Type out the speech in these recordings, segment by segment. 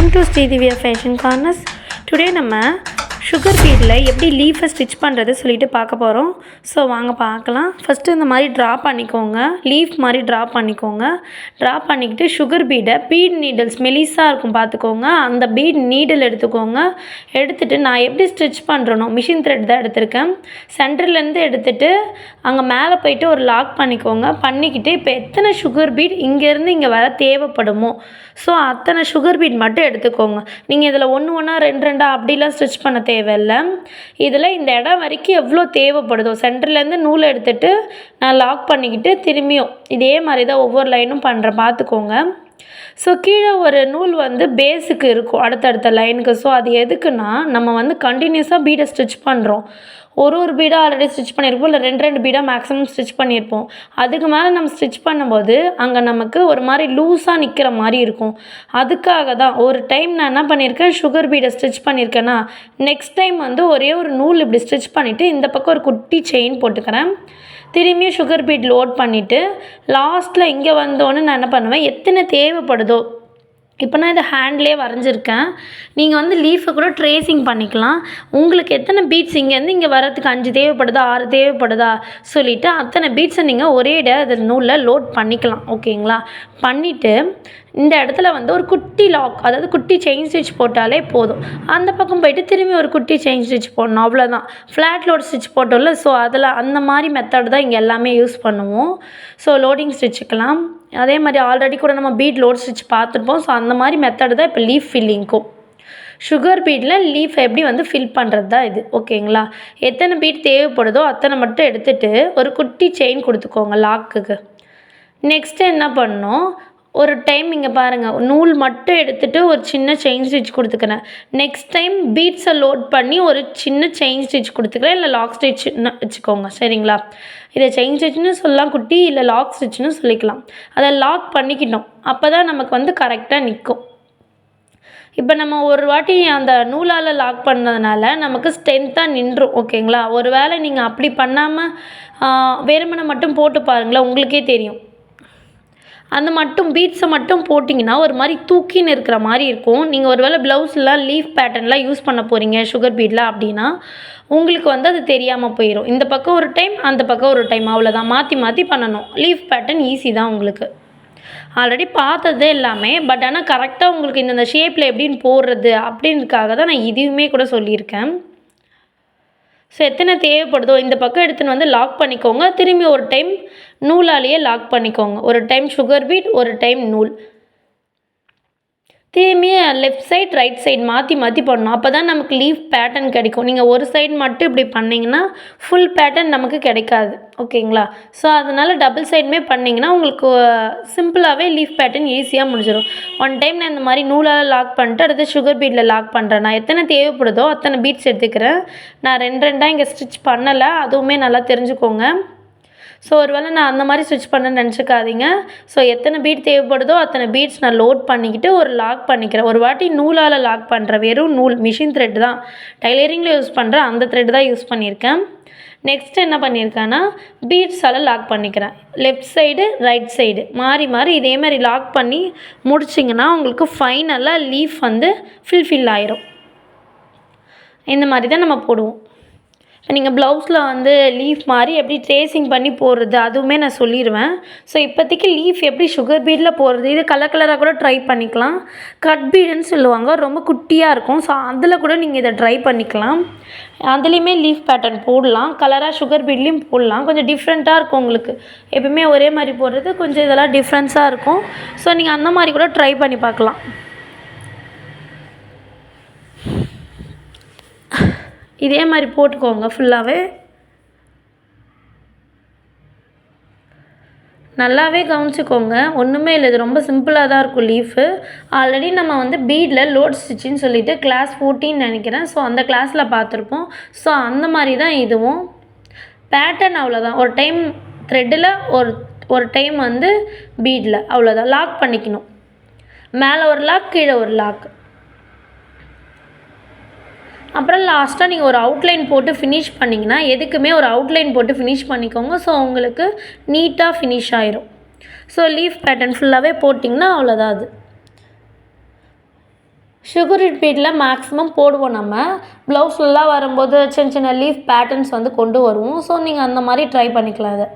Welcome to Sri Divya fashion corners. Today நம்ம sugar பீடில் எப்படி லீஃபை stitch பண்ணுறது சொல்லிட்டு பார்க்க போகிறோம். ஸோ வாங்க பார்க்கலாம். ஃபஸ்ட்டு இந்த மாதிரி ட்ரா பண்ணிக்கோங்க, லீஃப் மாதிரி ட்ரா பண்ணிக்கோங்க. ட்ரா பண்ணிக்கிட்டு சுகர் பீட் நீடல்ஸ் மெலிசாக இருக்கும் பார்த்துக்கோங்க. அந்த பீட் நீடில் எடுத்துக்கோங்க. எடுத்துகிட்டு நான் எப்படி ஸ்டிச் பண்ணுறனோ மிஷின் த்ரெட் தான் எடுத்திருக்கேன். சென்டர்லேருந்து எடுத்துகிட்டு அங்கே மேலே போய்ட்டு ஒரு லாக் பண்ணிக்கோங்க. பண்ணிக்கிட்டு இப்போ எத்தனை சுகர் பீட் இங்கேருந்து இங்கே வர தேவைப்படுமோ ஸோ அத்தனை சுகர் பீட் மட்டும் எடுத்துக்கோங்க. நீங்கள் இதில் ஒன்றா ரெண்டாக அப்படிலாம் ஸ்டிச் பண்ண தேவையில்லை. இதில் இந்த இடம் வரைக்கும் எவ்வளோ தேவைப்படுதோ சென்டர்லேருந்து நூலை எடுத்துகிட்டு நான் லாக் பண்ணிக்கிட்டு திரும்பியும் இதே மாதிரி தான் ஒவ்வொரு லைனும் பண்ணுறேன் பார்த்துக்கோங்க. ஸோ கீழே ஒரு நூல் பேஸுக்கு இருக்கும் அடுத்தடுத்த லைனுக்கு. ஸோ அது எதுக்குன்னா நம்ம கண்டினியூஸாக பீடை ஸ்டிச் பண்ணுறோம். ஒரு பீடாக ஆல்ரெடி ஸ்டிச் பண்ணியிருப்போம், இல்லை ரெண்டு பீடாக மேக்ஸிமம் ஸ்டிச் பண்ணியிருப்போம். அதுக்கு மேலே நம்ம ஸ்டிச் பண்ணும்போது அங்கே நமக்கு ஒரு மாதிரி லூஸாக நிற்கிற மாதிரி இருக்கும். அதுக்காக தான் ஒரு டைம் நான் என்ன பண்ணியிருக்கேன், சுகர் பீடை ஸ்டிச் பண்ணியிருக்கேன்னா நெக்ஸ்ட் டைம் ஒரே ஒரு நூல் இப்படி ஸ்டிச் பண்ணிவிட்டு இந்த பக்கம் ஒரு குட்டி செயின் போட்டுக்கிறேன். திரும்பியும் சுகர் பீட் லோட் பண்ணிவிட்டு லாஸ்ட்டில் இங்கே வந்தோன்னு நான் என்ன பண்ணுவேன், எத்தனை தேவைப்படுதோ இப்போ நான் இதை ஹேண்ட்லேயே வரைஞ்சிருக்கேன். நீங்கள் லீஃபை கூட ட்ரேசிங் பண்ணிக்கலாம். உங்களுக்கு எத்தனை பீட்ஸ் இங்கேருந்து இங்கே வரத்துக்கு 5 தேவைப்படுதா 6 தேவைப்படுதா சொல்லிவிட்டு அத்தனை பீட்ஸை நீங்கள் ஒரே அதில் நூலில் லோட் பண்ணிக்கலாம். ஓகேங்களா? பண்ணிவிட்டு இந்த இடத்துல ஒரு குட்டி லாக், அதாவது குட்டி செயின் ஸ்டிச் போட்டாலே போதும். அந்த பக்கம் போய்ட்டு திரும்பி ஒரு குட்டி செயின் ஸ்டிச் போடணும், அவ்வளோதான். ஃப்ளாட் லோட் ஸ்டிச் போட்டோம்ல, ஸோ அதில் அந்த மாதிரி மெத்தட் தான் இங்கே எல்லாமே யூஸ் பண்ணுவோம். ஸோ லோடிங் ஸ்டிச்சுக்கலாம் அதே மாதிரி ஆல்ரெடி கூட நம்ம பீட் லோட் ஸ்டிச் பார்த்துருப்போம். ஸோ அந்த மாதிரி மெத்தட் தான் இப்போ லீஃப் ஃபில்லிங்க்கும். சுகர் பீடில் லீஃப் எப்படி ஃபில் பண்ணுறது தான் இது. ஓகேங்களா? எத்தனை பீட் தேவைப்படுதோ அத்தனை மட்டும் எடுத்துகிட்டு ஒரு குட்டி செயின் கொடுத்துக்கோங்க லாக்குக்கு. நெக்ஸ்ட்டு என்ன பண்ணணும், ஒரு டைம் இங்கே பாருங்கள், நூல் மட்டும் எடுத்துகிட்டு ஒரு சின்ன செயின் ஸ்டிச் கொடுத்துக்கிறேன். நெக்ஸ்ட் டைம் பீட்ஸை லோட் பண்ணி ஒரு சின்ன செயின் ஸ்டிச் கொடுத்துக்கிறேன், இல்லை லாக் ஸ்டிச்னு வச்சுக்கோங்க. சரிங்களா? இதை செயின் ஸ்டிச்னு சொல்லலாம் குட்டி, இல்லை லாக் ஸ்டிச்னு சொல்லிக்கலாம். அதை லாக் பண்ணிக்கிட்டோம், அப்போ தான் நமக்கு கரெக்டாக நிற்கும். இப்போ நம்ம ஒரு வாட்டி அந்த நூலால் லாக் பண்ணதுனால நமக்கு ஸ்ட்ரென்த்தாக நின்றும். ஓகேங்களா? ஒரு வேளை நீங்கள் அப்படி பண்ணாமல் வெறுமனை மட்டும் போட்டு பாருங்களேன், உங்களுக்கே தெரியும். அந்த மட்டும் பீட்ஸை மட்டும் போட்டிங்கன்னா ஒரு மாதிரி தூக்கின்னு இருக்கிற மாதிரி இருக்கும். நீங்கள் ஒரு வேளை ப்ளவுஸ்லாம் லீஃப் பேட்டர்ன்லாம் யூஸ் பண்ண போகிறீங்க சுகர் பீடில் அப்படின்னா உங்களுக்கு அது தெரியாமல் போயிடும். இந்த பக்கம் ஒரு டைம் அந்த பக்கம் ஒரு டைம், அவ்வளோதான். மாற்றி மாற்றி பண்ணணும். லீஃப் பேட்டர்ன் ஈஸி தான் உங்களுக்கு, ஆல்ரெடி பார்த்ததே எல்லாமே. பட் ஆனால் கரெக்டாக உங்களுக்கு இந்த ஷேப்பில் எப்படின்னு போடுறது அப்படின்றதுக்காக தான் நான் இதுவுமே கூட சொல்லியிருக்கேன். ஸோ எத்தனை தேவைப்படுதோ இந்த பக்கம் எடுத்துன்னு லாக் பண்ணிக்கோங்க. திரும்பி ஒரு டைம் நூலாலேயே லாக் பண்ணிக்கோங்க. ஒரு டைம் சுகர் பீட், ஒரு டைம் நூல். திரும்பி லெஃப்ட் சைட் ரைட் சைட் மாற்றி மாற்றி பண்ணணும். அப்போ தான் நமக்கு லீஃப் பேட்டர்ன் கிடைக்கும். நீங்கள் ஒரு சைடு மட்டும் இப்படி பண்ணிங்கன்னா ஃபுல் பேட்டர்ன் நமக்கு கிடைக்காது. ஓகேங்களா? ஸோ அதனால் டபுள் சைடுமே பண்ணிங்கன்னா உங்களுக்கு சிம்பிளாகவே லீஃப் பேட்டர்ன் ஈஸியாக முடிஞ்சிடும். ஒன் டைம் நான் இந்த மாதிரி நூலால் லாக் பண்ணிட்டு அடுத்து சுகர் பீடில் லாக் பண்ணுறேன். நான் எத்தனை தேவைப்படுதோ அத்தனை பீட்ஸ் எடுத்துக்கிறேன். நான் ரெண்டாக இங்கே ஸ்டிச் பண்ணலை, அதுவுமே நல்லா தெரிஞ்சுக்கோங்க. ஸோ ஒரு வேளை நான் அந்த மாதிரி ஸ்டிச் பண்ணேன்னு நினச்சிக்காதீங்க. ஸோ எத்தனை பீட் தேவைப்படுதோ அத்தனை பீட்ஸ் நான் லோட் பண்ணிக்கிட்டு ஒரு லாக் பண்ணிக்கிறேன். ஒரு வாட்டி நூலால் லாக் பண்ணுறேன், வெறும் நூல் மிஷின் த்ரெட் தான், டைலரிங்கில் யூஸ் பண்ணுறேன், அந்த த்ரெட் தான் யூஸ் பண்ணியிருக்கேன். நெக்ஸ்ட் என்ன பண்ணியிருக்கேன்னா பீட்ஸால் லாக் பண்ணிக்கிறேன். லெஃப்ட் சைடு ரைட் சைடு மாறி மாறி இதே மாதிரி லாக் பண்ணி முடிச்சிங்கன்னா உங்களுக்கு ஃபைனலாக லீஃப் ஃபில் ஆயிரும். இந்த மாதிரி தான் நம்ம போடுவோம். நீங்கள் ப்ளவுஸில் லீஃப் மாதிரி எப்படி ட்ரேசிங் பண்ணி போடுறது அதுவுமே நான் சொல்லிடுவேன். ஸோ இப்போதைக்கு லீஃப் எப்படி சுகர் பீடில் போடுறது, இது கலராக கூட ட்ரை பண்ணிக்கலாம். கட் பீடுன்னு சொல்லுவாங்க, ரொம்ப குட்டியாக இருக்கும். ஸோ அதில் கூட நீங்கள் இதை ட்ரை பண்ணிக்கலாம். அதுலேயுமே லீஃப் பேட்டர்ன் போடலாம், கலராக சுகர் பீட்லேயும் போடலாம். கொஞ்சம் டிஃப்ரெண்ட்டாக இருக்கும் உங்களுக்கு. எப்பவுமே ஒரே மாதிரி போடுறது கொஞ்சம் இதெல்லாம் டிஃப்ரென்ஸாக இருக்கும். ஸோ நீங்கள் அந்த மாதிரி கூட ட்ரை பண்ணி பார்க்கலாம். இதே மாதிரி போட்டுக்கோங்க ஃபுல்லாகவே. நல்லாவே கவனிச்சிக்கோங்க, ஒன்றுமே இல்லை, இது ரொம்ப சிம்பிளாக தான் இருக்கும் லீஃபு. ஆல்ரெடி நம்ம பீடில் லோட் ஸ்டிச்சின்னு சொல்லிட்டு கிளாஸ் 14 நினைக்கிறேன். ஸோ அந்த கிளாஸில் பார்த்துருப்போம். ஸோ அந்த மாதிரி தான் இதுவும். பேட்டர்ன் அவ்வளோதான். ஒரு டைம் த்ரெட்டில் ஒரு டைம் பீடில், அவ்வளோதான். லாக் பண்ணிக்கணும். மேலே ஒரு லாக், கீழே ஒரு லாக். அப்புறம் லாஸ்ட்டாக நீங்கள் ஒரு அவுட்லைன் போட்டு ஃபினிஷ் பண்ணிங்கன்னா, எதுக்குமே ஒரு அவுட்லைன் போட்டு ஃபினிஷ் பண்ணிக்கோங்க. ஸோ உங்களுக்கு நீட்டாக ஃபினிஷ் ஆயிரும். ஸோ லீஃப் பேட்டர்ன் ஃபுல்லாகவே போட்டிங்கன்னா அவ்வளோதான். அது சுகர் பீட்டில் மேக்ஸிமம் போடுவோம் நம்ம. ப்ளவுஸ்லலாம் வரும்போது சின்ன சின்ன லீஃப் பேட்டர்ன்ஸ் வந்து கொண்டு வருவோம். ஸோ நீங்கள் அந்த மாதிரி ட்ரை பண்ணிக்கலாம் இதை.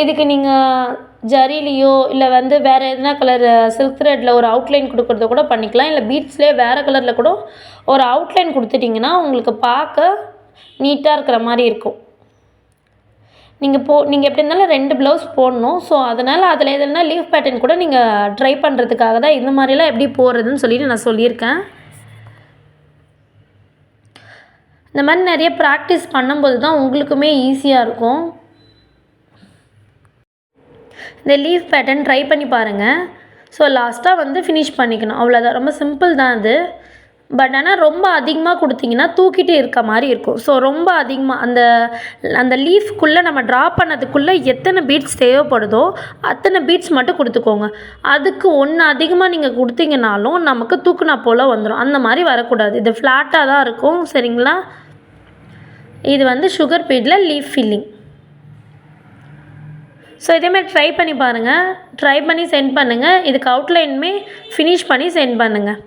இதுக்கு நீங்கள் ஜரிலேயோ இல்லை வந்து வேறு எதனா கலர் சில்க் த்ரெட்டில் ஒரு அவுட்லைன் கொடுக்குறத கூட பண்ணிக்கலாம். இல்லை பீட்ஸ்லேயே வேறு கலரில் கூட ஒரு அவுட்லைன் கொடுத்துட்டிங்கன்னா உங்களுக்கு பார்க்க நீட்டாக இருக்கிற மாதிரி இருக்கும். நீங்கள் எப்படி இருந்தாலும் 2 ப்ளவுஸ் போடணும். ஸோ அதனால் அதில் எதுனா லீஃப் பேட்டர்ன் கூட நீங்கள் ட்ரை பண்ணுறதுக்காக தான் இந்த மாதிரிலாம் எப்படி போடுறதுன்னு சொல்லிட்டு நான் சொல்லியிருக்கேன். இந்த மாதிரி நிறைய ப்ராக்டிஸ் பண்ணும்போது தான் உங்களுக்குமே ஈஸியாக இருக்கும். இந்த லீஃப் பேட்டர்ன் ட்ரை பண்ணி பாருங்கள். ஸோ லாஸ்ட்டாக வந்து ஃபினிஷ் பண்ணிக்கணும், அவ்வளோதான். ரொம்ப சிம்பிள் தான் அது. பட் ஆனால் ரொம்ப அதிகமாக கொடுத்தீங்கன்னா தூக்கிட்டு இருக்க மாதிரி இருக்கும். ஸோ ரொம்ப அதிகமாக அந்த லீஃப்குள்ளே நம்ம ட்ரா பண்ணதுக்குள்ளே எத்தனை பீட்ஸ் தேவைப்படுதோ அத்தனை பீட்ஸ் மட்டும் கொடுத்துக்கோங்க. அதுக்கு ஒன்று அதிகமாக நீங்கள் கொடுத்தீங்கனாலும் நமக்கு தூக்குனா போல் வந்துடும். அந்த மாதிரி வரக்கூடாது. இது ஃப்ளாட்டாக தான் இருக்கும். சரிங்களா? இது வந்து சுகர் பீடில் லீஃப் ஃபில்லிங். ஸோ இதேமாதிரி ட்ரை பண்ணி பாருங்கள். ட்ரை பண்ணி சென்ட் பண்ணுங்கள். இதுக்கு அவுட்லைனுமே ஃபினிஷ் பண்ணி சென்ட் பண்ணுங்கள்.